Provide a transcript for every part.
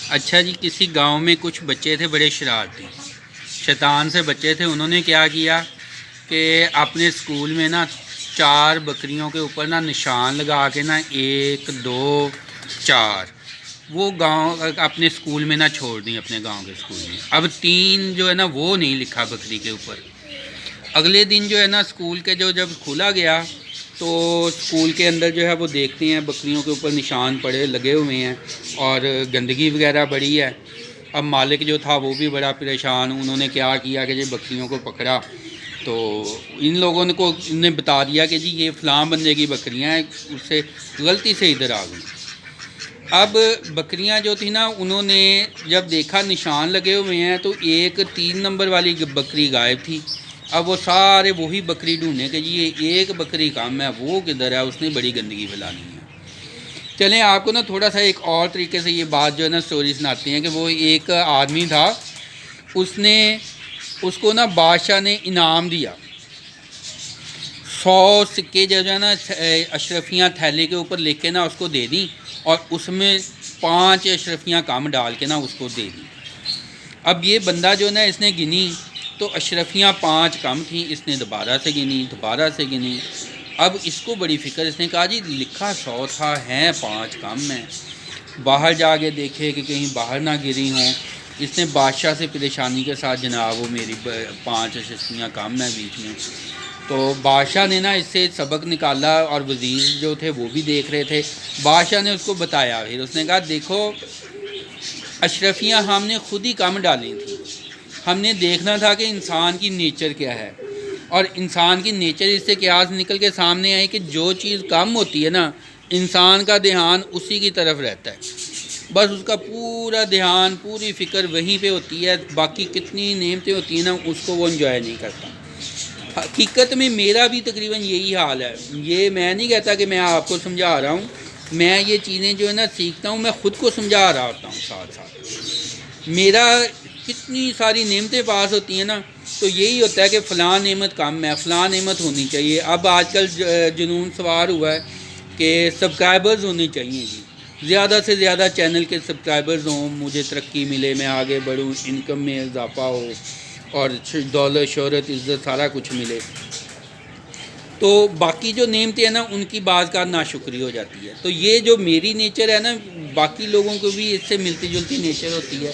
اچھا جی، کسی گاؤں میں کچھ بچے تھے بڑے شرارتی، شیطان سے بچے تھے۔ انہوں نے کیا کیا کہ اپنے اسکول میں نا 4 بکریوں کے اوپر نا نشان لگا کے نا 1 2 4 وہ گاؤں اپنے اسکول میں نہ چھوڑ دیں، اپنے گاؤں کے اسکول میں۔ اب 3 جو ہے نا وہ نہیں لکھا بکری کے اوپر۔ اگلے دن جو ہے نا اسکول کے جب کھولا گیا تو اسکول کے اندر جو ہے وہ دیکھتے ہیں بکریوں کے اوپر نشان پڑے لگے ہوئے ہیں اور گندگی وغیرہ بڑی ہے۔ اب مالک جو تھا وہ بھی بڑا پریشان، انہوں نے کیا کیا کہ جی بکریوں کو پکڑا تو ان لوگوں نے بتا دیا کہ جی یہ فلاں بندے کی بکریاں ہیں، اس سے غلطی سے ادھر آ گئی۔ اب بکریاں جو تھیں نا انہوں نے جب دیکھا نشان لگے ہوئے ہیں تو ایک 3 نمبر والی بکری غائب تھی۔ اب وہ سارے وہی بکری ڈھونڈنے کہ جی یہ ایک بکری کم ہے، وہ کدھر ہے، اس نے بڑی گندگی پھیلانی ہے۔ چلیں آپ کو نا تھوڑا سا ایک اور طریقے سے یہ بات جو ہے نا سٹوری سناتے ہیں کہ وہ ایک آدمی تھا، اس کو نا بادشاہ نے انعام دیا، 100 سکے جو ہے نا اشرفیاں تھیلے کے اوپر لکھ کے نا اس کو دے دیں اور اس میں 5 اشرفیاں کم ڈال کے نا اس کو دے دیں۔ اب یہ بندہ جو نا اس نے گنی تو اشرفیاں 5 کم تھیں، اس نے دوبارہ سے گنی۔ اب اس کو بڑی فکر، اس نے کہا جی لکھا 100 تھا، ہیں 5 کم ہیں، باہر جا کے دیکھے کہ کہیں باہر نہ گری ہوں۔ اس نے بادشاہ سے پریشانی کے ساتھ جناب وہ میری 5 اشرفیاں کم ہیں بیچ میں۔ تو بادشاہ نے نا اس سے سبق نکالا اور وزیر جو تھے وہ بھی دیکھ رہے تھے۔ بادشاہ نے اس کو بتایا، پھر اس نے کہا دیکھو اشرفیاں ہم نے خود ہی کم ڈالی تھیں، ہم نے دیکھنا تھا کہ انسان کی نیچر کیا ہے، اور انسان کی نیچر اس سے قیاس نکل کے سامنے آئی کہ جو چیز کم ہوتی ہے نا انسان کا دھیان اسی کی طرف رہتا ہے، بس اس کا پورا دھیان پوری فکر وہیں پہ ہوتی ہے، باقی کتنی نعمتیں ہوتی ہیں نا اس کو وہ انجوائے نہیں کرتا۔ حقیقت میں میرا بھی تقریباً یہی حال ہے۔ یہ میں نہیں کہتا کہ میں آپ کو سمجھا رہا ہوں، میں یہ چیزیں جو ہے نا سیکھتا ہوں، میں خود کو سمجھا رہا ہوتا ہوں ساتھ ساتھ۔ میرا کتنی ساری نعمتیں پاس ہوتی ہیں نا تو یہی ہوتا ہے کہ فلاں نعمت کم ہے، فلاں نعمت ہونی چاہیے۔ اب آج کل جنون سوار ہوا ہے کہ سبسکرائبرز ہونے چاہیے جی، زیادہ سے زیادہ چینل کے سبسکرائبرز ہوں، مجھے ترقی ملے، میں آگے بڑھوں، انکم میں اضافہ ہو اور دولت شہرت عزت سارا کچھ ملے۔ تو باقی جو نعمتیں ہیں نا ان کی بعض کا ناشکری ہو جاتی ہے۔ تو یہ جو میری نیچر ہے نا، باقی لوگوں کو بھی اس سے ملتی جلتی نیچر ہوتی ہے،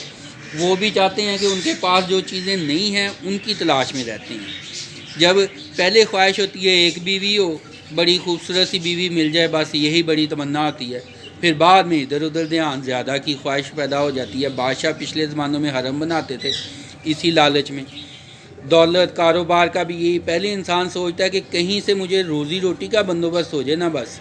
وہ بھی چاہتے ہیں کہ ان کے پاس جو چیزیں نہیں ہیں ان کی تلاش میں رہتے ہیں۔ جب پہلے خواہش ہوتی ہے ایک بیوی ہو، بڑی خوبصورت سی بیوی مل جائے، بس یہی بڑی تمنا ہوتی ہے، پھر بعد میں ادھر ادھر دھیان زیادہ کی خواہش پیدا ہو جاتی ہے۔ بادشاہ پچھلے زمانوں میں حرم بناتے تھے اسی لالچ میں۔ دولت کاروبار کا بھی یہی، پہلے انسان سوچتا ہے کہ کہیں سے مجھے روزی روٹی کا بندوبست ہو جائے نا، بس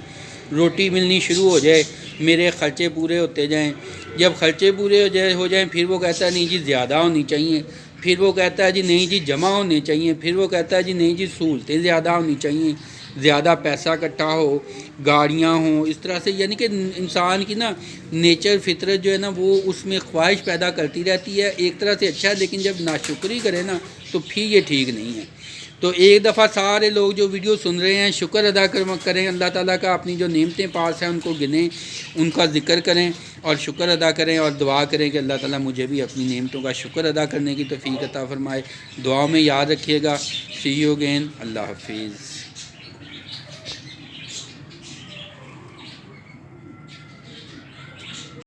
روٹی ملنی شروع ہو جائے، میرے خرچے پورے ہوتے جائیں۔ جب خرچے پورے ہو جائیں پھر وہ کہتا ہے نہیں جی زیادہ ہونی چاہیے، پھر وہ کہتا ہے جی نہیں جی جمع ہونے چاہیے، پھر وہ کہتا ہے جی نہیں جی سہولتیں زیادہ ہونی چاہیے، زیادہ پیسہ اکٹھا ہو، گاڑیاں ہوں، اس طرح سے۔ یعنی کہ انسان کی نا نیچر فطرت جو ہے نا وہ اس میں خواہش پیدا کرتی رہتی ہے۔ ایک طرح سے اچھا ہے، لیکن جب ناشکری کرے نا تو پھر یہ ٹھیک نہیں ہے۔ تو ایک دفعہ سارے لوگ جو ویڈیو سن رہے ہیں شکر ادا کریں اللہ تعالیٰ کا، اپنی جو نعمتیں پاس ہیں ان کو گنیں، ان کا ذکر کریں اور شکر ادا کریں اور دعا کریں کہ اللہ تعالیٰ مجھے بھی اپنی نعمتوں کا شکر ادا کرنے کی توفیق عطا فرمائے۔ دعاؤں میں یاد رکھیے گا۔ سی یو اگین، اللہ حافظ۔